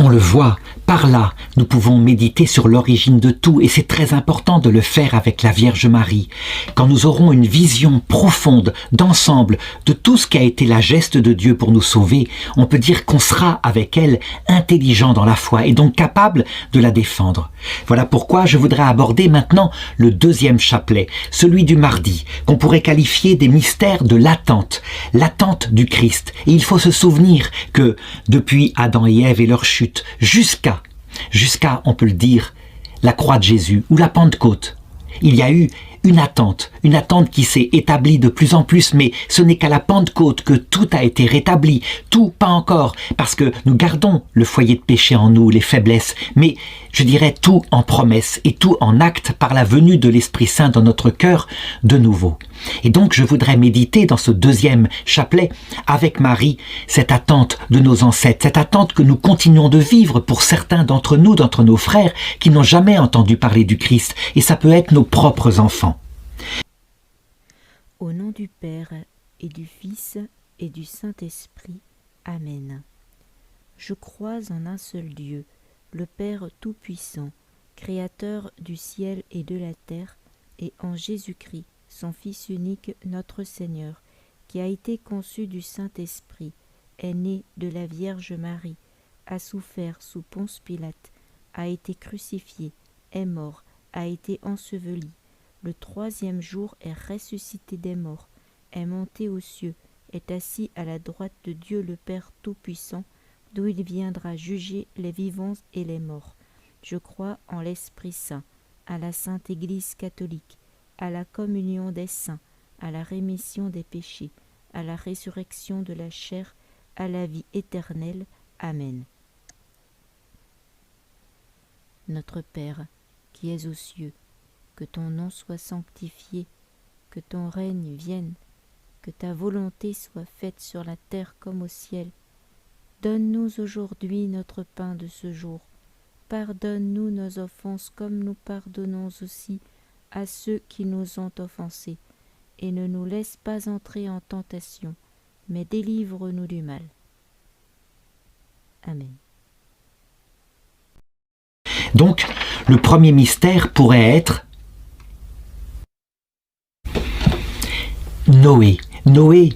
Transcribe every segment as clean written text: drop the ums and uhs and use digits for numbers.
On le voit, par là, nous pouvons méditer sur l'origine de tout et c'est très important de le faire avec la Vierge Marie. Quand nous aurons une vision profonde, d'ensemble, de tout ce qui a été la geste de Dieu pour nous sauver, on peut dire qu'on sera avec elle intelligent dans la foi et donc capable de la défendre. Voilà pourquoi je voudrais aborder maintenant le deuxième chapelet, celui du mardi, qu'on pourrait qualifier des mystères de l'attente du Christ. Et il faut se souvenir que depuis Adam et Ève et leur chute, jusqu'à, on peut le dire, la croix de Jésus ou la Pentecôte, il y a eu une attente qui s'est établie de plus en plus, mais ce n'est qu'à la Pentecôte que tout a été rétabli, tout pas encore, parce que nous gardons le foyer de péché en nous, les faiblesses, mais je dirais tout en promesse et tout en acte par la venue de l'Esprit Saint dans notre cœur de nouveau. Et donc je voudrais méditer dans ce deuxième chapelet avec Marie cette attente de nos ancêtres, cette attente que nous continuons de vivre pour certains d'entre nous, d'entre nos frères qui n'ont jamais entendu parler du Christ, et ça peut être nos propres enfants. Au nom du Père et du Fils et du Saint-Esprit. Amen. Je crois en un seul Dieu, le Père Tout-Puissant, Créateur du ciel et de la terre, et en Jésus-Christ, son Fils unique, notre Seigneur, qui a été conçu du Saint-Esprit, est né de la Vierge Marie, a souffert sous Ponce Pilate, a été crucifié, est mort, a été enseveli, le troisième jour est ressuscité des morts, est monté aux cieux, est assis à la droite de Dieu le Père Tout-Puissant, d'où il viendra juger les vivants et les morts. Je crois en l'Esprit Saint, à la Sainte Église catholique, à la communion des saints, à la rémission des péchés, à la résurrection de la chair, à la vie éternelle. Amen. Notre Père, qui es aux cieux, que ton nom soit sanctifié, que ton règne vienne, que ta volonté soit faite sur la terre comme au ciel. Donne-nous aujourd'hui notre pain de ce jour. Pardonne-nous nos offenses comme nous pardonnons aussi à ceux qui nous ont offensés. Et ne nous laisse pas entrer en tentation, mais délivre-nous du mal. Amen. Donc, le premier mystère pourrait être Noé. Noé,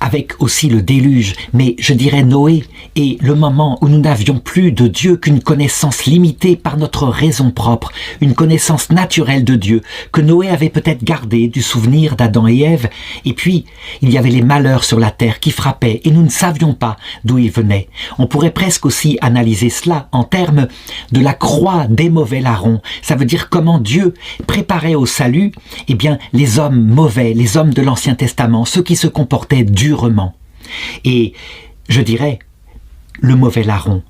avec aussi le déluge, mais je dirais Noé et le moment où nous n'avions plus de Dieu qu'une connaissance limitée par notre raison propre, une connaissance naturelle de Dieu, que Noé avait peut-être gardé du souvenir d'Adam et Ève, et puis il y avait les malheurs sur la terre qui frappaient et nous ne savions pas d'où ils venaient. On pourrait presque aussi analyser cela en termes de la croix des mauvais larrons. Ça veut dire comment Dieu préparait au salut, eh bien, les hommes mauvais, les hommes de l'Ancien Testament, ceux qui se comportaient durement. Et je dirais, le mauvais larron,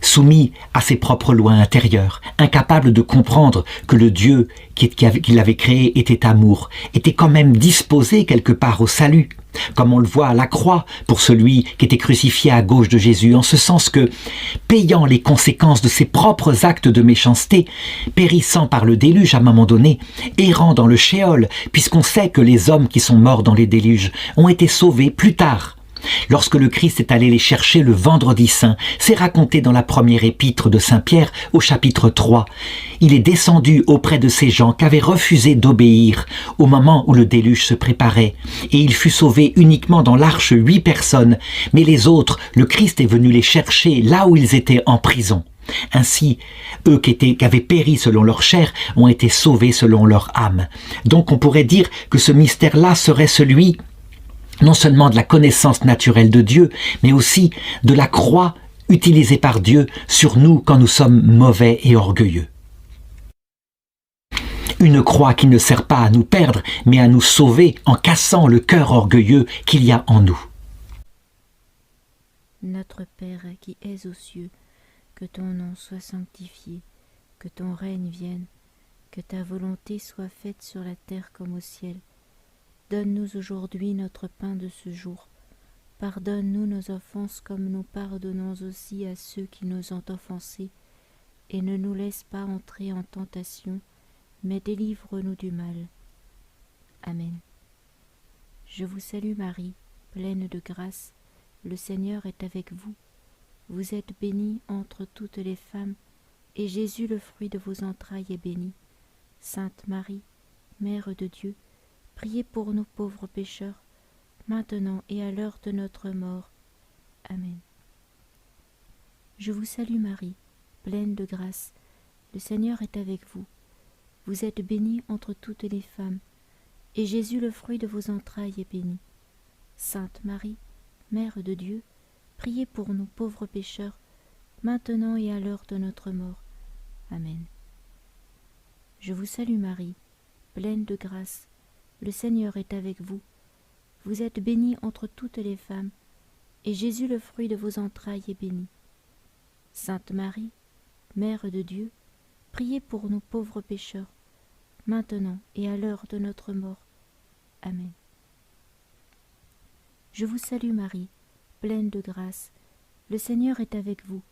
soumis à ses propres lois intérieures, incapable de comprendre que le Dieu qui l'avait créé était amour, était quand même disposé quelque part au salut, comme on le voit à la croix pour celui qui était crucifié à gauche de Jésus, en ce sens que, payant les conséquences de ses propres actes de méchanceté, périssant par le déluge à un moment donné, errant dans le shéol, puisqu'on sait que les hommes qui sont morts dans les déluges ont été sauvés plus tard. Lorsque le Christ est allé les chercher le vendredi saint, c'est raconté dans la première épître de Saint Pierre au chapitre 3. Il est descendu auprès de ces gens qui avaient refusé d'obéir au moment où le déluge se préparait. Et il fut sauvé uniquement dans l'arche 8 personnes, mais les autres, le Christ est venu les chercher là où ils étaient en prison. Ainsi, eux qui avaient péri selon leur chair ont été sauvés selon leur âme. Donc on pourrait dire que ce mystère-là serait celui non seulement de la connaissance naturelle de Dieu, mais aussi de la croix utilisée par Dieu sur nous quand nous sommes mauvais et orgueilleux. Une croix qui ne sert pas à nous perdre, mais à nous sauver en cassant le cœur orgueilleux qu'il y a en nous. Notre Père qui es aux cieux, que ton nom soit sanctifié, que ton règne vienne, que ta volonté soit faite sur la terre comme au ciel. Donne-nous aujourd'hui notre pain de ce jour. Pardonne-nous nos offenses comme nous pardonnons aussi à ceux qui nous ont offensés. Et ne nous laisse pas entrer en tentation, mais délivre-nous du mal. Amen. Je vous salue Marie, pleine de grâce, le Seigneur est avec vous. Vous êtes bénie entre toutes les femmes, et Jésus, le fruit de vos entrailles, est béni. Sainte Marie, Mère de Dieu, priez pour nous pauvres pécheurs, maintenant et à l'heure de notre mort. Amen. Je vous salue Marie, pleine de grâce, le Seigneur est avec vous. Vous êtes bénie entre toutes les femmes, et Jésus, le fruit de vos entrailles, est béni. Sainte Marie, Mère de Dieu, priez pour nous pauvres pécheurs, maintenant et à l'heure de notre mort. Amen. Je vous salue Marie, pleine de grâce, le Seigneur est avec vous. Vous êtes bénie entre toutes les femmes, et Jésus, le fruit de vos entrailles, est béni. Sainte Marie, Mère de Dieu, priez pour nous pauvres pécheurs, maintenant et à l'heure de notre mort. Amen. Je vous salue Marie, pleine de grâce, le Seigneur est avec vous.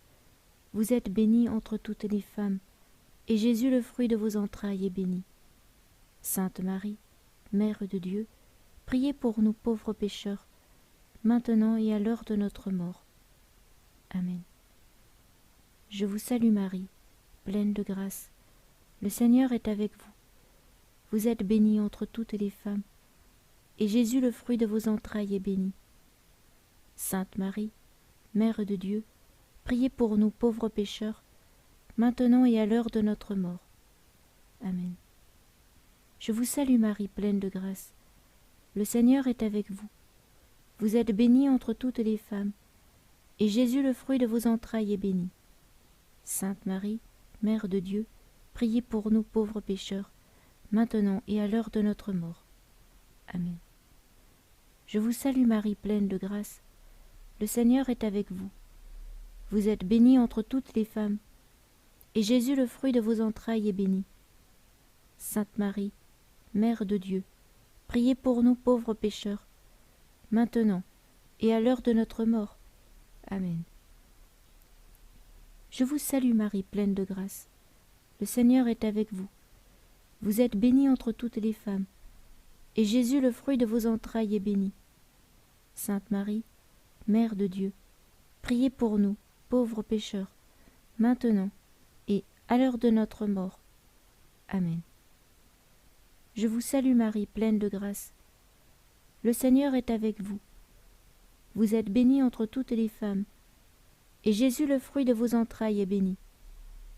Vous êtes bénie entre toutes les femmes, et Jésus, le fruit de vos entrailles, est béni. Sainte Marie, Mère de Dieu, priez pour nous pauvres pécheurs, maintenant et à l'heure de notre mort. Amen. Je vous salue Marie, pleine de grâce, le Seigneur est avec vous. Vous êtes bénie entre toutes les femmes, et Jésus, le fruit de vos entrailles, est béni. Sainte Marie, Mère de Dieu, priez pour nous pauvres pécheurs, maintenant et à l'heure de notre mort. Amen. Je vous salue Marie, pleine de grâce, le Seigneur est avec vous. Vous êtes bénie entre toutes les femmes, et Jésus, le fruit de vos entrailles, est béni. Sainte Marie, Mère de Dieu, priez pour nous pauvres pécheurs, maintenant et à l'heure de notre mort. Amen. Je vous salue Marie, pleine de grâce, le Seigneur est avec vous. Vous êtes bénie entre toutes les femmes, et Jésus, le fruit de vos entrailles, est béni. Sainte Marie, Mère de Dieu, priez pour nous pauvres pécheurs, maintenant et à l'heure de notre mort. Amen. Je vous salue Marie, pleine de grâce, le Seigneur est avec vous. Vous êtes bénie entre toutes les femmes, et Jésus, le fruit de vos entrailles, est béni. Sainte Marie, Mère de Dieu, priez pour nous, pauvres pécheurs, maintenant et à l'heure de notre mort. Amen. Je vous salue Marie, pleine de grâce, le Seigneur est avec vous. Vous êtes bénie entre toutes les femmes, et Jésus, le fruit de vos entrailles, est béni.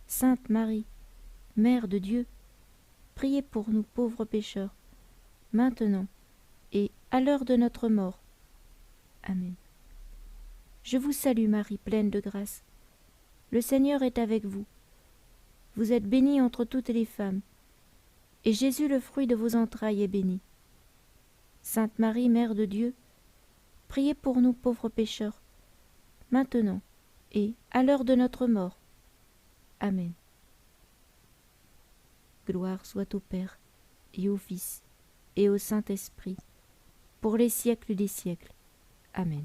Sainte Marie, Mère de Dieu, priez pour nous pauvres pécheurs, maintenant et à l'heure de notre mort. Amen. Je vous salue Marie, pleine de grâce, le Seigneur est avec vous. Vous êtes bénie entre toutes les femmes, et Jésus, le fruit de vos entrailles, est béni. Sainte Marie, Mère de Dieu, priez pour nous pauvres pécheurs, maintenant et à l'heure de notre mort. Amen. Gloire soit au Père, et au Fils, et au Saint-Esprit, pour les siècles des siècles. Amen.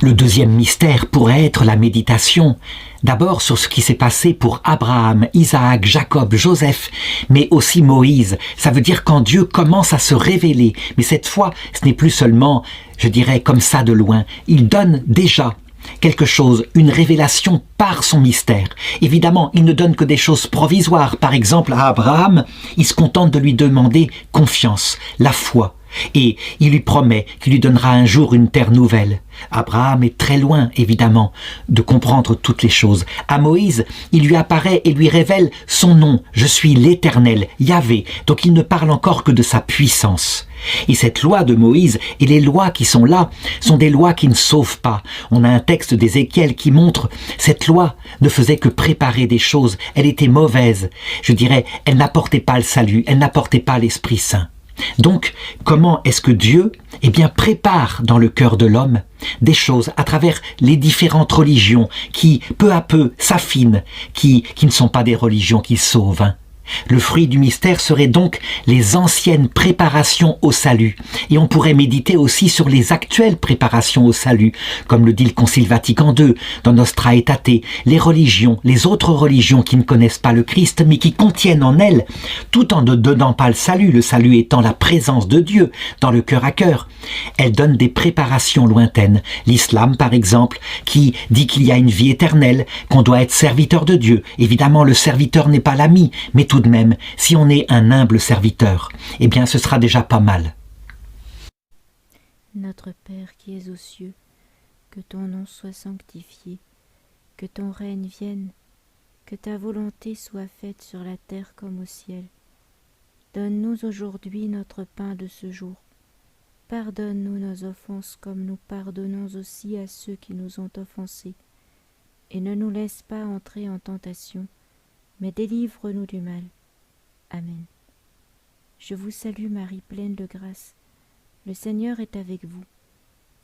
Le deuxième mystère pourrait être la méditation, d'abord sur ce qui s'est passé pour Abraham, Isaac, Jacob, Joseph, mais aussi Moïse. Ça veut dire quand Dieu commence à se révéler, mais cette fois, ce n'est plus seulement, je dirais, comme ça de loin. Il donne déjà quelque chose, une révélation par son mystère. Évidemment, il ne donne que des choses provisoires. Par exemple, à Abraham, il se contente de lui demander confiance, la foi. Et il lui promet qu'il lui donnera un jour une terre nouvelle. Abraham est très loin, évidemment, de comprendre toutes les choses. À Moïse, il lui apparaît et lui révèle son nom. Je suis l'Éternel, Yahvé. Donc il ne parle encore que de sa puissance. Et cette loi de Moïse et les lois qui sont là sont des lois qui ne sauvent pas. On a un texte d'Ézéchiel qui montre cette loi ne faisait que préparer des choses. Elle était mauvaise. Je dirais, elle n'apportait pas le salut, elle n'apportait pas l'Esprit Saint. Donc, comment est-ce que Dieu prépare dans le cœur de l'homme des choses à travers les différentes religions qui, peu à peu, s'affinent, qui ne sont pas des religions qui sauvent. Le fruit du mystère serait donc les anciennes préparations au salut. Et on pourrait méditer aussi sur les actuelles préparations au salut, comme le dit le Concile Vatican II dans Nostra Aetate, les religions, les autres religions qui ne connaissent pas le Christ, mais qui contiennent en elles, tout en ne donnant pas le salut étant la présence de Dieu dans le cœur à cœur. Elles donnent des préparations lointaines. L'islam, par exemple, qui dit qu'il y a une vie éternelle, qu'on doit être serviteur de Dieu. Évidemment, le serviteur n'est pas l'ami, mais tout de même, si on est un humble serviteur, eh bien ce sera déjà pas mal. Notre Père qui es aux cieux, que ton nom soit sanctifié, que ton règne vienne, que ta volonté soit faite sur la terre comme au ciel. Donne-nous aujourd'hui notre pain de ce jour. Pardonne-nous nos offenses comme nous pardonnons aussi à ceux qui nous ont offensés. Et ne nous laisse pas entrer en tentation, mais délivre-nous du mal. Amen. Je vous salue Marie, pleine de grâce. Le Seigneur est avec vous.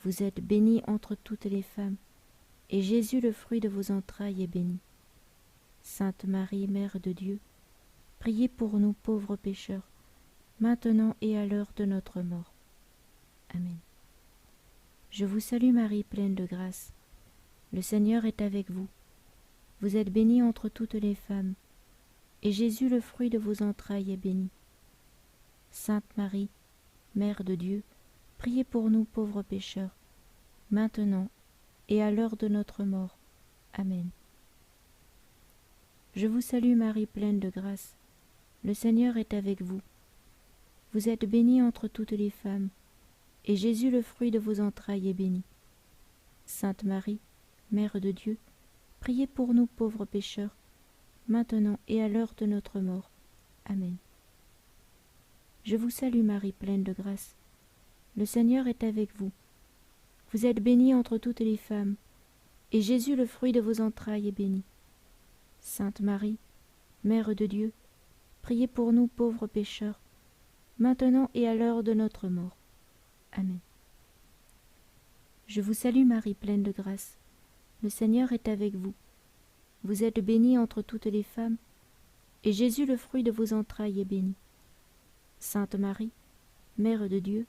Vous êtes bénie entre toutes les femmes, et Jésus, le fruit de vos entrailles, est béni. Sainte Marie, Mère de Dieu, priez pour nous pauvres pécheurs, maintenant et à l'heure de notre mort. Amen. Je vous salue Marie, pleine de grâce. Le Seigneur est avec vous. Vous êtes bénie entre toutes les femmes, et Jésus, le fruit de vos entrailles, est béni. Sainte Marie, Mère de Dieu, priez pour nous pauvres pécheurs, maintenant et à l'heure de notre mort. Amen. Je vous salue Marie, pleine de grâce. Le Seigneur est avec vous. Vous êtes bénie entre toutes les femmes, et Jésus, le fruit de vos entrailles, est béni. Sainte Marie, Mère de Dieu, priez pour nous pauvres pécheurs, maintenant et à l'heure de notre mort. Amen. Je vous salue Marie, pleine de grâce. Le Seigneur est avec vous. Vous êtes bénie entre toutes les femmes, et Jésus, le fruit de vos entrailles, est béni. Sainte Marie, Mère de Dieu, priez pour nous pauvres pécheurs, maintenant et à l'heure de notre mort. Amen. Je vous salue Marie, pleine de grâce. Le Seigneur est avec vous. Vous êtes bénie entre toutes les femmes, et Jésus, le fruit de vos entrailles, est béni. Sainte Marie, Mère de Dieu,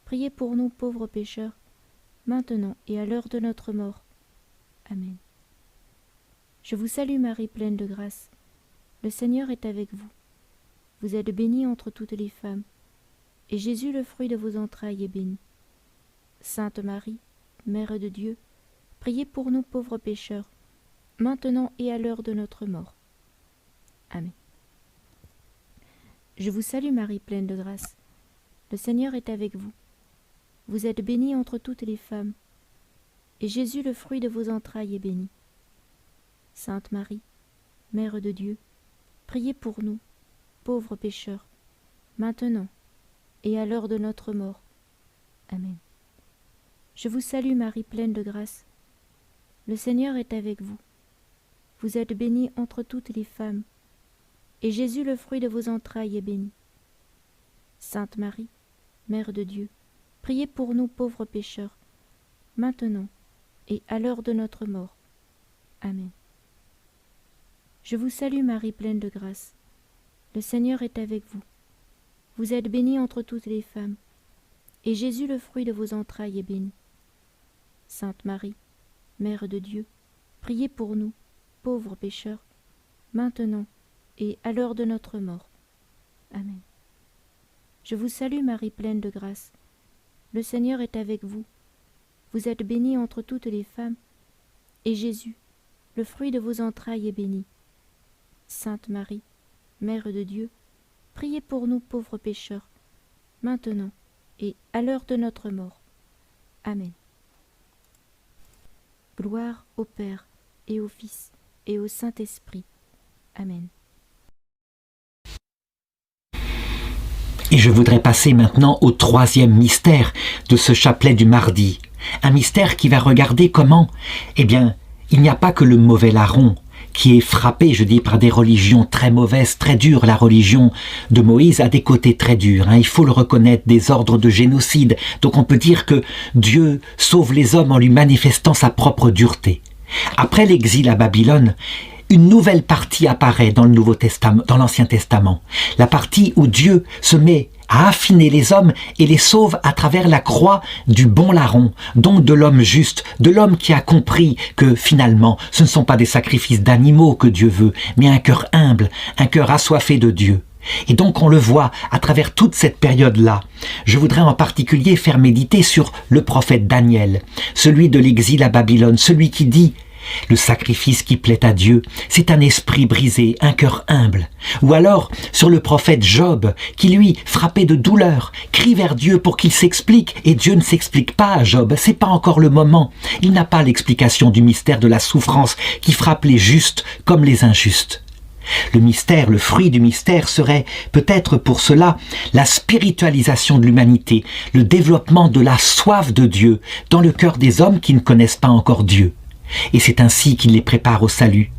priez pour nous pauvres pécheurs, maintenant et à l'heure de notre mort. Amen. Je vous salue Marie, pleine de grâce. Le Seigneur est avec vous. Vous êtes bénie entre toutes les femmes, et Jésus, le fruit de vos entrailles, est béni. Sainte Marie, Mère de Dieu, priez pour nous pauvres pécheurs, maintenant et à l'heure de notre mort. Amen. Je vous salue Marie, pleine de grâce. Le Seigneur est avec vous. Vous êtes bénie entre toutes les femmes, et Jésus, le fruit de vos entrailles, est béni. Sainte Marie, Mère de Dieu, priez pour nous, pauvres pécheurs, maintenant et à l'heure de notre mort. Amen. Je vous salue Marie, pleine de grâce. Le Seigneur est avec vous. Vous êtes bénie entre toutes les femmes, et Jésus, le fruit de vos entrailles, est béni. Sainte Marie, Mère de Dieu, priez pour nous pauvres pécheurs, maintenant et à l'heure de notre mort. Amen. Je vous salue Marie, pleine de grâce. Le Seigneur est avec vous. Vous êtes bénie entre toutes les femmes, et Jésus, le fruit de vos entrailles, est béni. Sainte Marie, Mère de Dieu, priez pour nous, pauvres pécheurs, maintenant et à l'heure de notre mort. Amen. Je vous salue Marie, pleine de grâce. Le Seigneur est avec vous. Vous êtes bénie entre toutes les femmes, et Jésus, le fruit de vos entrailles, est béni. Sainte Marie, Mère de Dieu, priez pour nous pauvres pécheurs, maintenant et à l'heure de notre mort. Amen. Gloire au Père et au Fils et au Saint-Esprit. Amen. Et je voudrais passer maintenant au troisième mystère de ce chapelet du mardi. Un mystère qui va regarder comment, eh bien, il n'y a pas que le mauvais larron qui est frappé, je dis, par des religions très mauvaises, très dures. La religion de Moïse a des côtés très durs, il faut le reconnaître, des ordres de génocide. Donc on peut dire que Dieu sauve les hommes en lui manifestant sa propre dureté. Après l'exil à Babylone, une nouvelle partie apparaît dans le Nouveau Testament, dans l'Ancien Testament. La partie où Dieu se met à affiner les hommes et les sauve à travers la croix du bon larron, donc de l'homme juste, de l'homme qui a compris que finalement ce ne sont pas des sacrifices d'animaux que Dieu veut, mais un cœur humble, un cœur assoiffé de Dieu. Et donc on le voit à travers toute cette période-là. Je voudrais en particulier faire méditer sur le prophète Daniel, celui de l'exil à Babylone, celui qui dit « Le sacrifice qui plaît à Dieu, c'est un esprit brisé, un cœur humble. » Ou alors sur le prophète Job, qui lui, frappé de douleur, crie vers Dieu pour qu'il s'explique, et Dieu ne s'explique pas à Job, c'est pas encore le moment. Il n'a pas l'explication du mystère de la souffrance qui frappe les justes comme les injustes. Le mystère, le fruit du mystère serait peut-être pour cela la spiritualisation de l'humanité, le développement de la soif de Dieu dans le cœur des hommes qui ne connaissent pas encore Dieu. Et c'est ainsi qu'il les prépare au salut.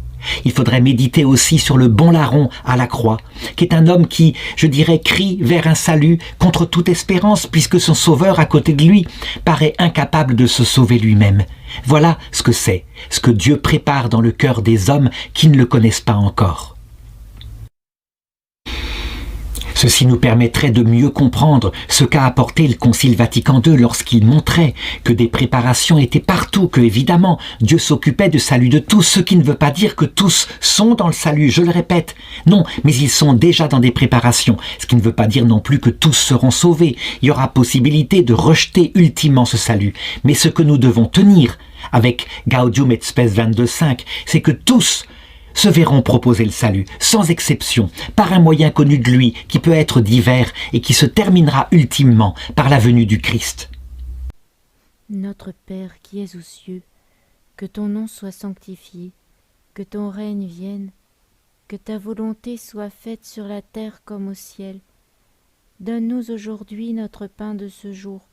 Il faudrait méditer aussi sur le bon larron à la croix, qui est un homme qui, je dirais, crie vers un salut contre toute espérance, puisque son sauveur à côté de lui paraît incapable de se sauver lui-même. Voilà ce que c'est, ce que Dieu prépare dans le cœur des hommes qui ne le connaissent pas encore. Ceci nous permettrait de mieux comprendre ce qu'a apporté le Concile Vatican II lorsqu'il montrait que des préparations étaient partout, que évidemment Dieu s'occupait du salut de tous, ce qui ne veut pas dire que tous sont dans le salut, je le répète. Non, mais ils sont déjà dans des préparations, ce qui ne veut pas dire non plus que tous seront sauvés. Il y aura possibilité de rejeter ultimement ce salut. Mais ce que nous devons tenir avec Gaudium et Spes 22.5, c'est que tous se verront proposer le salut, sans exception, par un moyen connu de lui, qui peut être divers et qui se terminera ultimement par la venue du Christ. Notre Père qui es aux cieux, que ton nom soit sanctifié, que ton règne vienne, que ta volonté soit faite sur la terre comme au ciel. Donne-nous aujourd'hui notre pain de ce jour.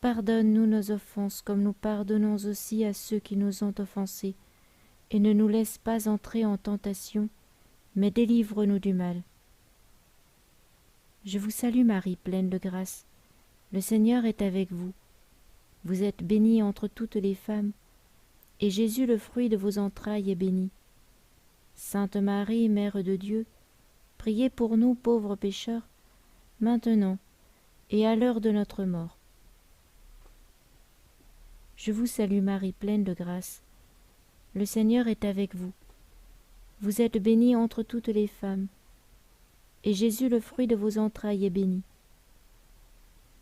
Pardonne-nous nos offenses comme nous pardonnons aussi à ceux qui nous ont offensés. Et ne nous laisse pas entrer en tentation, mais délivre-nous du mal. Je vous salue Marie, pleine de grâce. Le Seigneur est avec vous. Vous êtes bénie entre toutes les femmes, et Jésus, le fruit de vos entrailles, est béni. Sainte Marie, Mère de Dieu, priez pour nous pauvres pécheurs, maintenant et à l'heure de notre mort. Je vous salue Marie, pleine de grâce. Le Seigneur est avec vous. Vous êtes bénie entre toutes les femmes, et Jésus, le fruit de vos entrailles, est béni.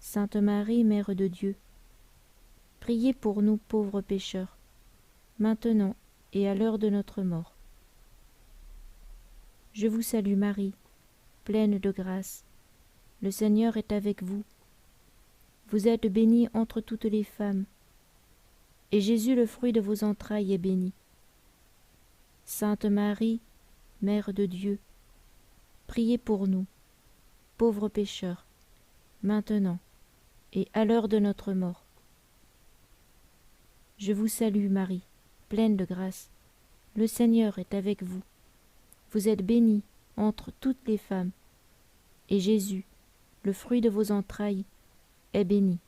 Sainte Marie, Mère de Dieu, priez pour nous pauvres pécheurs, maintenant et à l'heure de notre mort. Je vous salue Marie, pleine de grâce. Le Seigneur est avec vous. Vous êtes bénie entre toutes les femmes, et Jésus, le fruit de vos entrailles, est béni. Sainte Marie, Mère de Dieu, priez pour nous, pauvres pécheurs, maintenant et à l'heure de notre mort. Je vous salue Marie, pleine de grâce. Le Seigneur est avec vous. Vous êtes bénie entre toutes les femmes, et Jésus, le fruit de vos entrailles, est béni.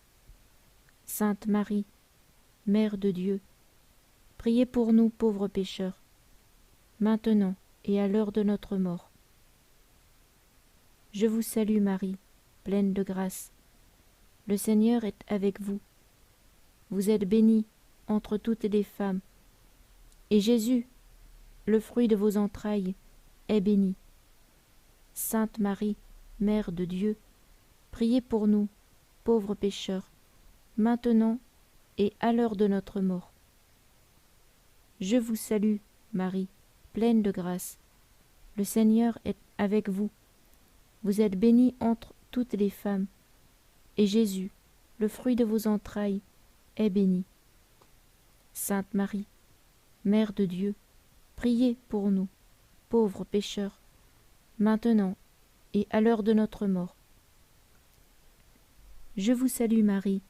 Sainte Marie, Mère de Dieu, priez pour nous pauvres pécheurs, maintenant et à l'heure de notre mort. Je vous salue Marie, pleine de grâce. Le Seigneur est avec vous. Vous êtes bénie entre toutes les femmes, et Jésus, le fruit de vos entrailles, est béni. Sainte Marie, Mère de Dieu, priez pour nous, pauvres pécheurs, maintenant et à l'heure de notre mort. Je vous salue, Marie, pleine de grâce. Le Seigneur est avec vous. Vous êtes bénie entre toutes les femmes, et Jésus, le fruit de vos entrailles, est béni. Sainte Marie, Mère de Dieu, priez pour nous, pauvres pécheurs, maintenant et à l'heure de notre mort. Je vous salue Marie,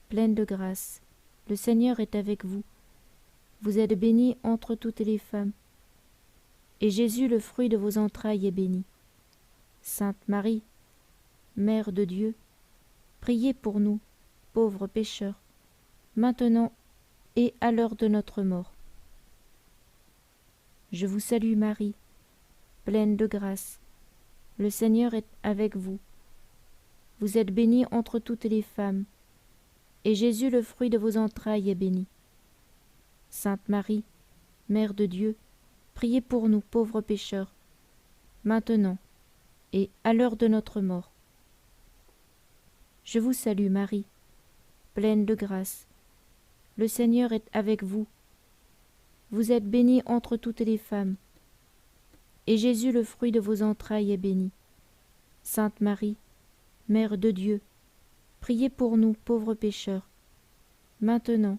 pleine de grâce. Le Seigneur est avec vous. Vous êtes bénie entre toutes les femmes, et Jésus, le fruit de vos entrailles, est béni. Sainte Marie, Mère de Dieu, priez pour nous, pauvres pécheurs, maintenant et à l'heure de notre mort. Je vous salue Marie, pleine de grâce. Le Seigneur est avec vous. Vous êtes bénie entre toutes les femmes, et Jésus, le fruit de vos entrailles, est béni. Sainte Marie, Mère de Dieu, priez pour nous pauvres pécheurs, maintenant et à l'heure de notre mort. Je vous salue Marie, pleine de grâce. Le Seigneur est avec vous. Vous êtes bénie entre toutes les femmes, et Jésus, le fruit de vos entrailles, est béni. Sainte Marie, Mère de Dieu, priez pour nous pauvres pécheurs, maintenant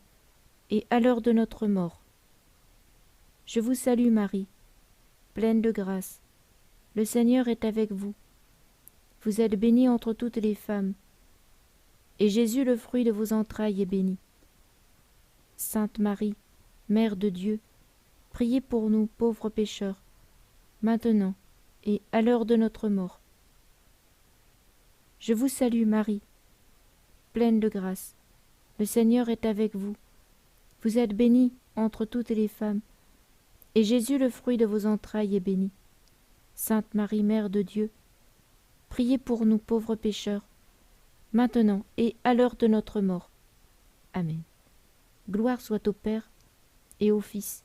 et à l'heure de notre mort. Je vous salue Marie, pleine de grâce. Le Seigneur est avec vous. Vous êtes bénie entre toutes les femmes, et Jésus, le fruit de vos entrailles, est béni. Sainte Marie, Mère de Dieu, priez pour nous pauvres pécheurs, maintenant et à l'heure de notre mort. Je vous salue Marie, pleine de grâce. Le Seigneur est avec vous. Vous êtes bénie entre toutes les femmes, et Jésus, le fruit de vos entrailles, est béni. Sainte Marie, Mère de Dieu, priez pour nous pauvres pécheurs, maintenant et à l'heure de notre mort. Amen. Gloire soit au Père, et au Fils,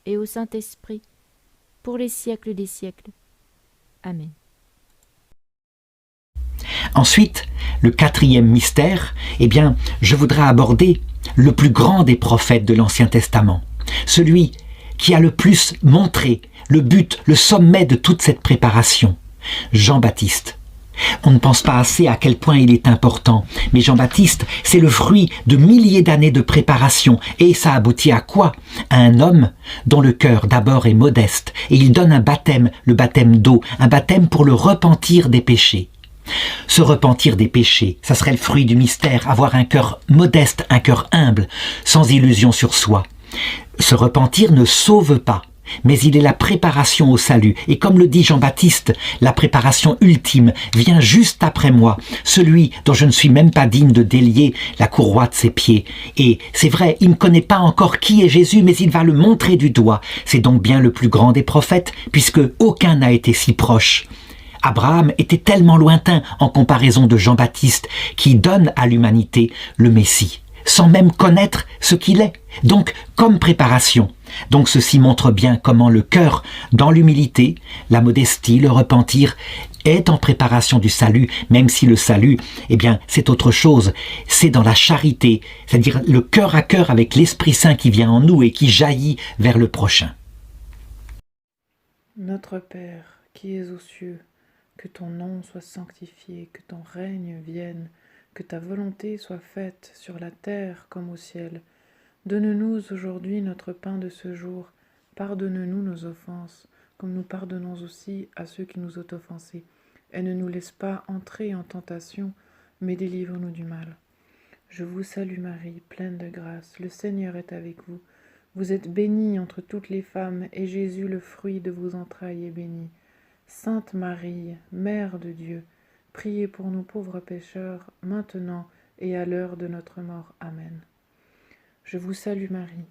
et au Saint-Esprit, pour les siècles des siècles. Amen. Ensuite, le quatrième mystère, je voudrais aborder le plus grand des prophètes de l'Ancien Testament, celui qui a le plus montré le but, le sommet de toute cette préparation, Jean-Baptiste. On ne pense pas assez à quel point il est important, mais Jean-Baptiste, c'est le fruit de milliers d'années de préparation, et ça aboutit à quoi? À un homme dont le cœur d'abord est modeste, et il donne un baptême, le baptême d'eau, un baptême pour le repentir des péchés. Se repentir des péchés, ça serait le fruit du mystère, avoir un cœur modeste, un cœur humble, sans illusion sur soi. Se repentir ne sauve pas, mais il est la préparation au salut. Et comme le dit Jean-Baptiste, la préparation ultime vient juste après moi, celui dont je ne suis même pas digne de délier la courroie de ses pieds. Et c'est vrai, il ne connaît pas encore qui est Jésus, mais il va le montrer du doigt. C'est donc bien le plus grand des prophètes, puisque aucun n'a été si proche. Abraham était tellement lointain en comparaison de Jean-Baptiste qui donne à l'humanité le Messie, sans même connaître ce qu'il est, donc comme préparation. Donc ceci montre bien comment le cœur, dans l'humilité, la modestie, le repentir, est en préparation du salut, même si le salut, c'est autre chose. C'est dans la charité, c'est-à-dire le cœur à cœur avec l'Esprit Saint qui vient en nous et qui jaillit vers le prochain. Notre Père, qui es aux cieux, que ton nom soit sanctifié, que ton règne vienne, que ta volonté soit faite sur la terre comme au ciel. Donne-nous aujourd'hui notre pain de ce jour. Pardonne-nous nos offenses, comme nous pardonnons aussi à ceux qui nous ont offensés. Et ne nous laisse pas entrer en tentation, mais délivre-nous du mal. Je vous salue Marie, pleine de grâce, le Seigneur est avec vous. Vous êtes bénie entre toutes les femmes, et Jésus, le fruit de vos entrailles, est béni. Sainte Marie, Mère de Dieu, priez pour nous pauvres pécheurs, maintenant et à l'heure de notre mort. Amen. Je vous salue Marie,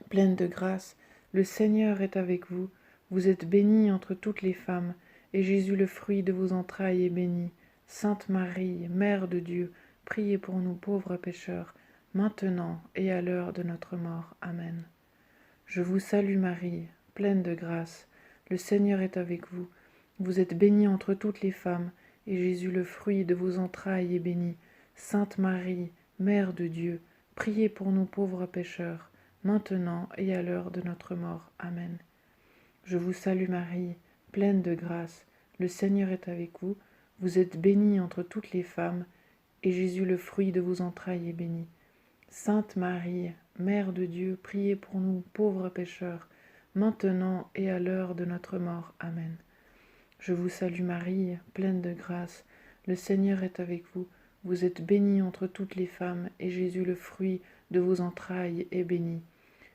pleine de grâce, le Seigneur est avec vous. Vous êtes bénie entre toutes les femmes, et Jésus, le fruit de vos entrailles, est béni. Sainte Marie, Mère de Dieu, priez pour nous pauvres pécheurs, maintenant et à l'heure de notre mort. Amen. Je vous salue Marie, pleine de grâce, le Seigneur est avec vous. Vous êtes bénie entre toutes les femmes, et Jésus, le fruit de vos entrailles, est béni. Sainte Marie, Mère de Dieu, priez pour nous pauvres pécheurs, maintenant et à l'heure de notre mort. Amen. Je vous salue Marie, pleine de grâce, le Seigneur est avec vous. Vous êtes bénie entre toutes les femmes, et Jésus, le fruit de vos entrailles, est béni. Sainte Marie, Mère de Dieu, priez pour nous pauvres pécheurs, maintenant et à l'heure de notre mort. Amen. Je vous salue Marie, pleine de grâce, le Seigneur est avec vous. Vous êtes bénie entre toutes les femmes, et Jésus, le fruit de vos entrailles, est béni.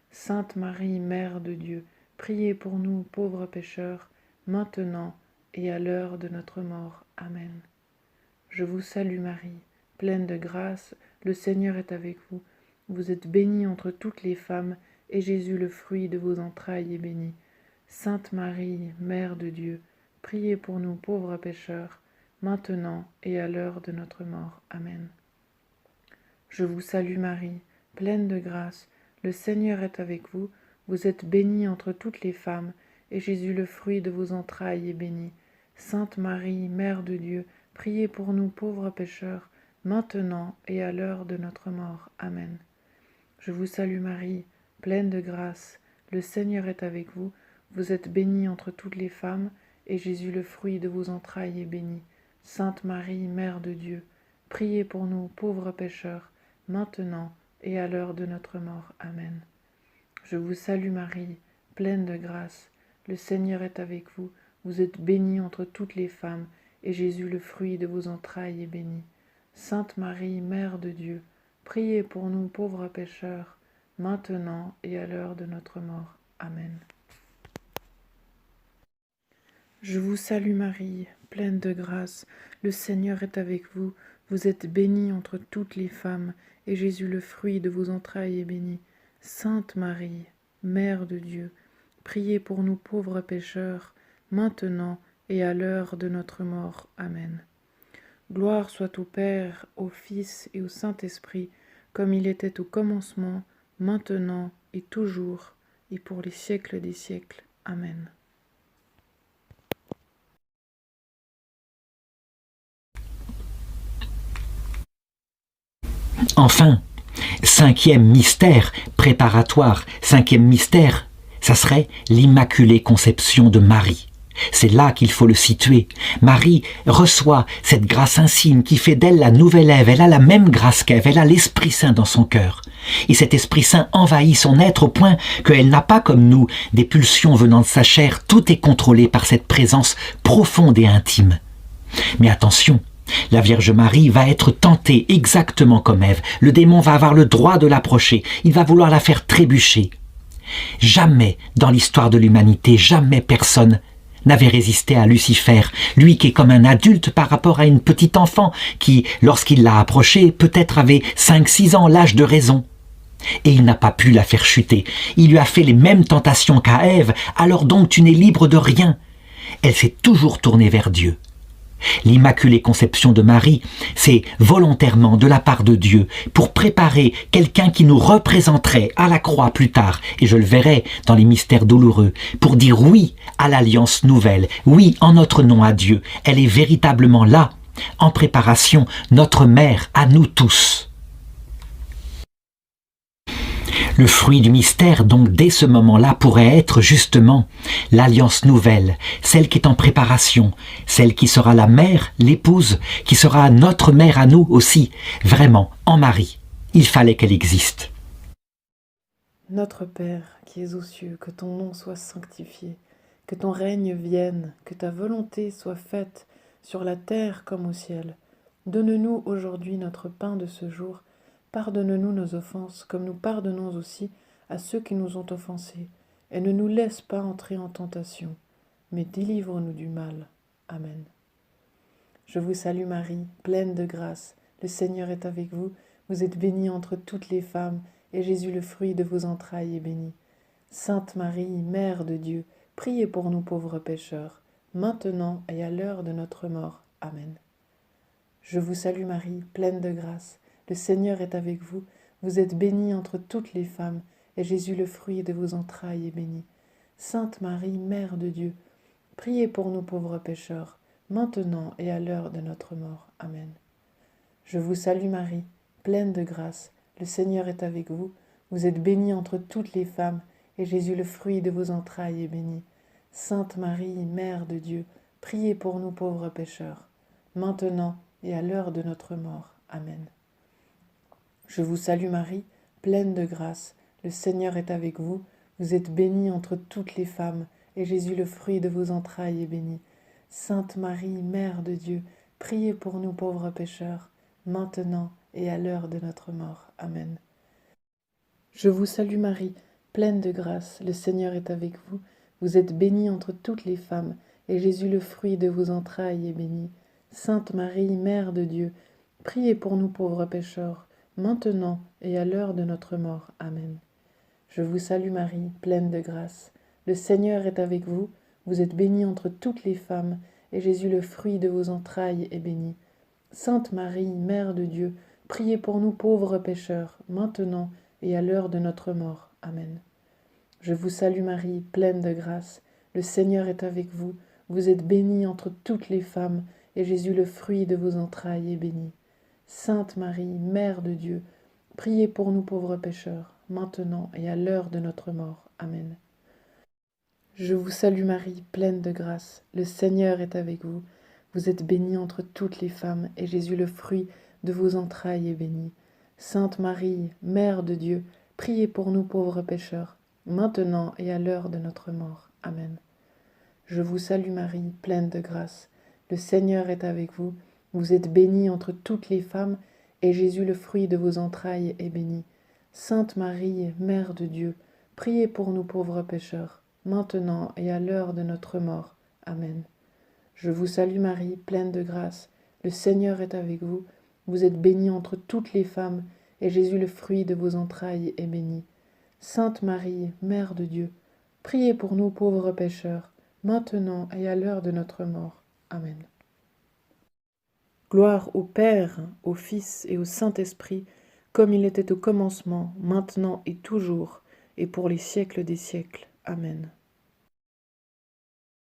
Sainte Marie, Mère de Dieu, priez pour nous pauvres pécheurs, maintenant et à l'heure de notre mort. Amen. Je vous salue Marie, pleine de grâce, le Seigneur est avec vous. Vous êtes bénie entre toutes les femmes, et Jésus, le fruit de vos entrailles, est béni. Sainte Marie, Mère de Dieu, priez pour nous pauvres pécheurs, maintenant et à l'heure de notre mort. Amen. Je vous salue Marie, pleine de grâce, le Seigneur est avec vous, vous êtes bénie entre toutes les femmes, et Jésus, le fruit de vos entrailles, est béni. Sainte Marie, Mère de Dieu, priez pour nous pauvres pécheurs, maintenant et à l'heure de notre mort. Amen. Je vous salue Marie, pleine de grâce, le Seigneur est avec vous, vous êtes bénie entre toutes les femmes, et Jésus, le fruit de vos entrailles, est béni. Sainte Marie, Mère de Dieu, priez pour nous pauvres pécheurs, maintenant et à l'heure de notre mort. Amen. Je vous salue Marie, pleine de grâce, le Seigneur est avec vous, vous êtes bénie entre toutes les femmes, et Jésus, le fruit de vos entrailles, est béni. Sainte Marie, Mère de Dieu, priez pour nous pauvres pécheurs, maintenant et à l'heure de notre mort. Amen. Je vous salue Marie, pleine de grâce, le Seigneur est avec vous, vous êtes bénie entre toutes les femmes, et Jésus, le fruit de vos entrailles, est béni. Sainte Marie, Mère de Dieu, priez pour nous pauvres pécheurs, maintenant et à l'heure de notre mort. Amen. Gloire soit au Père, au Fils et au Saint-Esprit, comme il était au commencement, maintenant et toujours, et pour les siècles des siècles. Amen. Enfin, cinquième mystère préparatoire, cinquième mystère, ça serait l'Immaculée Conception de Marie. C'est là qu'il faut le situer. Marie reçoit cette grâce insigne qui fait d'elle la nouvelle Ève. Elle a la même grâce qu'Ève, elle a l'Esprit Saint dans son cœur. Et cet Esprit Saint envahit son être au point qu'elle n'a pas comme nous des pulsions venant de sa chair. Tout est contrôlé par cette présence profonde et intime. Mais attention, la Vierge Marie va être tentée exactement comme Ève. Le démon va avoir le droit de l'approcher. Il va vouloir la faire trébucher. Jamais dans l'histoire de l'humanité, jamais personne n'avait résisté à Lucifer, lui qui est comme un adulte par rapport à une petite enfant qui, lorsqu'il l'a approchée, peut-être avait 5-6 ans, l'âge de raison. Et il n'a pas pu la faire chuter. Il lui a fait les mêmes tentations qu'à Ève, alors donc tu n'es libre de rien. Elle s'est toujours tournée vers Dieu. L'Immaculée Conception de Marie, c'est volontairement de la part de Dieu pour préparer quelqu'un qui nous représenterait à la croix plus tard, et je le verrai dans les mystères douloureux, pour dire oui à l'alliance nouvelle, oui en notre nom à Dieu. Elle est véritablement là, en préparation, notre mère à nous tous. Le fruit du mystère, donc, dès ce moment-là, pourrait être justement l'alliance nouvelle, celle qui est en préparation, celle qui sera la mère, l'épouse, qui sera notre mère à nous aussi, vraiment, en Marie. Il fallait qu'elle existe. Notre Père, qui es aux cieux, que ton nom soit sanctifié, que ton règne vienne, que ta volonté soit faite sur la terre comme au ciel. Donne-nous aujourd'hui notre pain de ce jour. Pardonne-nous nos offenses, comme nous pardonnons aussi à ceux qui nous ont offensés. Et ne nous laisse pas entrer en tentation, mais délivre-nous du mal. Amen. Je vous salue Marie, pleine de grâce. Le Seigneur est avec vous. Vous êtes bénie entre toutes les femmes, et Jésus, le fruit de vos entrailles, est béni. Sainte Marie, Mère de Dieu, priez pour nous pauvres pécheurs, maintenant et à l'heure de notre mort. Amen. Je vous salue Marie, pleine de grâce. Le Seigneur est avec vous, vous êtes bénie entre toutes les femmes, et Jésus, le fruit de vos entrailles, est béni. Sainte Marie, Mère de Dieu, priez pour nous pauvres pécheurs, maintenant et à l'heure de notre mort. Amen. Je vous salue Marie, pleine de grâce, le Seigneur est avec vous, vous êtes bénie entre toutes les femmes, et Jésus, le fruit de vos entrailles, est béni. Sainte Marie, Mère de Dieu, priez pour nous pauvres pécheurs, maintenant et à l'heure de notre mort. Amen. Je vous salue Marie, pleine de grâce, le Seigneur est avec vous, vous êtes bénie entre toutes les femmes, et Jésus, le fruit de vos entrailles, est béni. Sainte Marie, Mère de Dieu, priez pour nous pauvres pécheurs, maintenant et à l'heure de notre mort. Amen. Je vous salue Marie, pleine de grâce, le Seigneur est avec vous, vous êtes bénie entre toutes les femmes, et Jésus, le fruit de vos entrailles, est béni. Sainte Marie, Mère de Dieu, priez pour nous pauvres pécheurs, maintenant et à l'heure de notre mort. Amen. Je vous salue Marie, pleine de grâce. Le Seigneur est avec vous, vous êtes bénie entre toutes les femmes, et Jésus, le fruit de vos entrailles, est béni. Sainte Marie, Mère de Dieu, priez pour nous pauvres pécheurs, maintenant et à l'heure de notre mort. Amen. Je vous salue Marie, pleine de grâce, le Seigneur est avec vous, vous êtes bénie entre toutes les femmes, et Jésus, le fruit de vos entrailles, est béni. Sainte Marie, Mère de Dieu, priez pour nous pauvres pécheurs, maintenant et à l'heure de notre mort. Amen. Je vous salue Marie, pleine de grâce, le Seigneur est avec vous, vous êtes bénie entre toutes les femmes, et Jésus, le fruit de vos entrailles, est béni. Sainte Marie, Mère de Dieu, priez pour nous pauvres pécheurs, maintenant et à l'heure de notre mort. Amen. Je vous salue Marie, pleine de grâce, le Seigneur est avec vous, vous êtes bénie entre toutes les femmes, et Jésus, le fruit de vos entrailles, est béni. Sainte Marie, Mère de Dieu, priez pour nous pauvres pécheurs, maintenant et à l'heure de notre mort. Amen. Je vous salue Marie, pleine de grâce, le Seigneur est avec vous, vous êtes bénie entre toutes les femmes, et Jésus, le fruit de vos entrailles, est béni. Sainte Marie, Mère de Dieu, priez pour nous pauvres pécheurs, maintenant et à l'heure de notre mort. Amen. Gloire au Père, au Fils et au Saint-Esprit, comme il était au commencement, maintenant et toujours, et pour les siècles des siècles. Amen.